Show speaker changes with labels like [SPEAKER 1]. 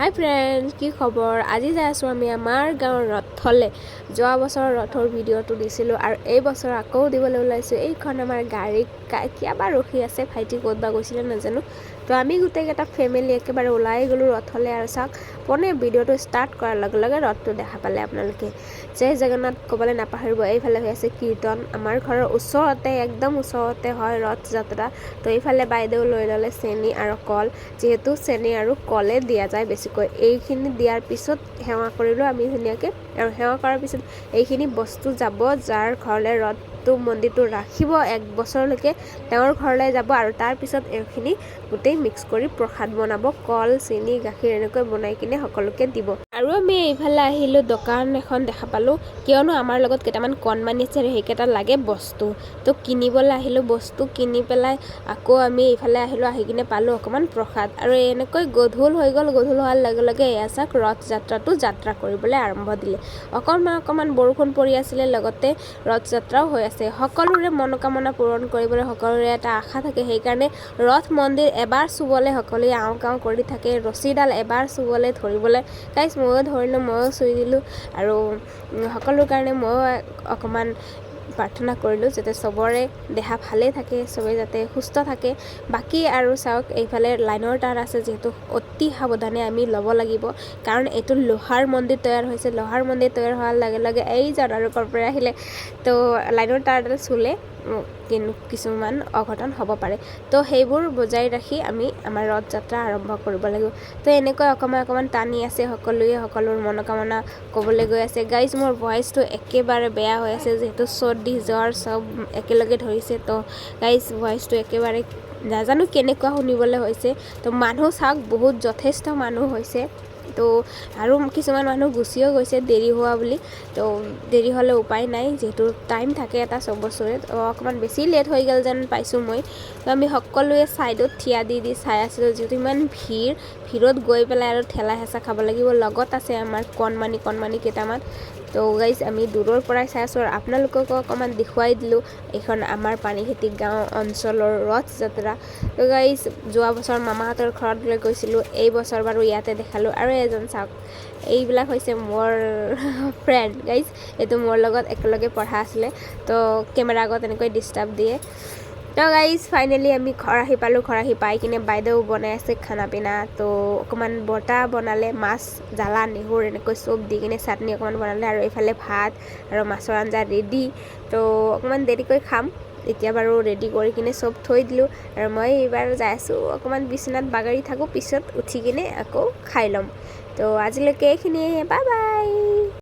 [SPEAKER 1] হাই friend, কি খবৰ? আজি যাই আছোঁ আমি আমাৰ গাঁৱৰ ৰথলে। যোৱা বছৰৰ ৰথৰ ভিডিঅ'টো দিছিলোঁ আৰু এই বছৰ আকৌ দিবলৈ ওলাইছোঁ। এইখন আমাৰ গাড়ী কিয়াবা ৰখি আছে, ভাইটি ক'ত বা গৈছিলে নাজানো। তো আমি গোটেইকেইটা ফেমিলি একেবাৰে ওলাই গ'লোঁ ৰথলৈ। আৰু চাওক, পোনে ভিডিঅ'টো ষ্টাৰ্ট কৰাৰ লগে লগে ৰথটো দেখা পালে আপোনালোকে। জয় জগন্নাথ ক'বলৈ নাপাহৰিব। এইফালে হৈ আছে কীৰ্তন। আমাৰ ঘৰৰ ওচৰতে, একদম ওচৰতে হয় ৰথ যাত্ৰা। তো এইফালে বাইদেউ লৈ ল'লে চেনি আৰু কল, যিহেতু চেনি আৰু কলে দিয়া যায় বেছিকৈ। এইখিনি দিয়াৰ পিছত সেৱা কৰিলোঁ আমি ধুনীয়াকৈ। আৰু সেৱা কৰাৰ পিছত এইখিনি বস্তু যাব, যাৰ ঘৰলৈ ৰথটো মন্দিৰটো ৰাখিব 1 বছৰলৈকে তেওঁৰ ঘৰলৈ যাব। আৰু তাৰপিছত এইখিনি গোটেই মিক্স কৰি প্ৰসাদ বনাব, কল, চেনি, গাখীৰ এনেকৈ বনাই কিনে সকলোকে দিব। আৰু আমি এইফালে আহিলোঁ, দোকান এখন দেখা পালোঁ, কিয়নো আমাৰ লগত কেইটামান কণমানি আছে আৰু সেইকেইটা লাগে বস্তু। তো কিনিবলৈ আহিলোঁ, বস্তু কিনি পেলাই আকৌ আমি এইফালে আহিলোঁ। আহি কিনে পালোঁ অকণমান প্ৰসাদ। আৰু এনেকৈ গধূল হৈ গ'ল। গধূল হোৱাৰ লগে লগে এয়া চাওক, ৰথ যাত্ৰাটো যাত্ৰা কৰিবলৈ আৰম্ভ দিলে। অকণমান বৰষুণ পৰি আছিলে, লগতে ৰথ যাত্ৰাও হৈ আছে। সকলোৰে মনোকামনা পূৰণ কৰিবলৈ সকলোৰে এটা আশা থাকে, সেইকাৰণে ৰথ মন্দিৰ এবাৰ চুবলৈ সকলোৱে আওঁ কাওঁ কৰি থাকে। ৰছীডাল এবাৰ চুবলৈ ধৰিবলৈ গাইজ ময়ো ধৰিলোঁ, ময়ো চুই দিলোঁ। আৰু সকলোৰ কাৰণে ময়ো অকণমান প্ৰাৰ্থনা কৰিলোঁ যাতে চবৰে দেহা ভালেই থাকে, চবেই যাতে সুস্থ থাকে। বাকী আৰু চাওক, এইফালে লাইনৰ তাঁৰ আছে, যিহেতু অতি সাৱধানে আমি ল'ব লাগিব, কাৰণ এইটো লোহাৰ মন্দিৰ তৈয়াৰ হৈছে। লোহাৰ মন্দিৰ তৈয়াৰ হোৱাৰ লগে লগে এইজন আৰু ক'ৰ পৰা আহিলে, তো লাইনৰ তাঁৰডাল চুলে কিন্তু কিছুমান অঘটন হ'ব পাৰে। তো সেইবোৰ বজাই ৰাখি আমি আমাৰ ৰথ যাত্ৰা আৰম্ভ কৰিব লাগিব। তো এনেকৈ অকণমান টানি আছে সকলোৱে, সকলোৰ মনোকামনা ক'বলৈ গৈ আছে। গাইজ মোৰ ভইচটো একেবাৰে বেয়া হৈ আছে, যিহেতু চৰ্দি জ্বৰ চব একেলগে ধৰিছে। তো গাইজ ভইচটো একেবাৰে নাজানো কেনেকুৱা শুনিবলৈ হৈছে। তো মানুহ চাওক, বহুত যথেষ্ট মানুহ হৈছে। তো আৰু কিছুমান মানুহ গুচিও গৈছে দেৰি হোৱা বুলি। তো দেৰি হ'লে উপায় নাই, যিহেতু টাইম থাকে এটা চব বছৰে। অকণমান বেছি লেট হৈ গ'ল যেন পাইছোঁ মই। তো আমি সকলোৱে ছাইডত থিয়া দি চাই আছিলোঁ, যিহেতু ইমান ভিৰত গৈ পেলাই আৰু ঠেলা হেঁচা খাব লাগিব। লগত আছে আমাৰ কণমানি কেইটামান। তো গাইজ আমি দূৰৰ পৰাই চাই আছোঁ আৰু আপোনালোককো অকণমান দেখুৱাই দিলোঁ। এইখন আমাৰ পানীখেতি গাঁও অঞ্চলৰ ৰথ যাত্ৰা। তো গাইজ যোৱা বছৰ মামাহঁতৰ ঘৰত লৈ গৈছিলোঁ, এই বছৰ বাৰু ইয়াতে দেখালোঁ। আৰু এজন চাওক, এইবিলাক হৈছে মোৰ ফ্ৰেণ্ড গাইজ। এইটো মোৰ লগত একেলগে পঢ়া আছিলে। তো কেমেৰা আগত এনেকৈ ডিষ্টাৰ্ব দিয়ে। তো গাইজ ফাইনেলি আমি ঘৰ আহি পালোঁ। ঘৰ আহি পাই কিনে বাইদেউ বনাই আছে খানা পিনা। তো অকণমান বটা বনালে, মাছ, জ্বালা, নেহুৰ এনেকৈ চব দি কিনে চাটনি অকণমান বনালে। আৰু এইফালে ভাত আৰু মাছৰ আঞ্জা ৰেডি। তো অকণমান দেৰিকৈ খাম। এতিয়া বাৰু ৰেডি কৰি কিনে চব থৈ দিলোঁ। আৰু মই এইবাৰ যাই আছোঁ, অকণমান বিচনাত বাগৰি থাকোঁ, পিছত উঠি কিনে আকৌ খাই ল'ম। তো আজিলৈকে এইখিনিয়ে, বাই বাই।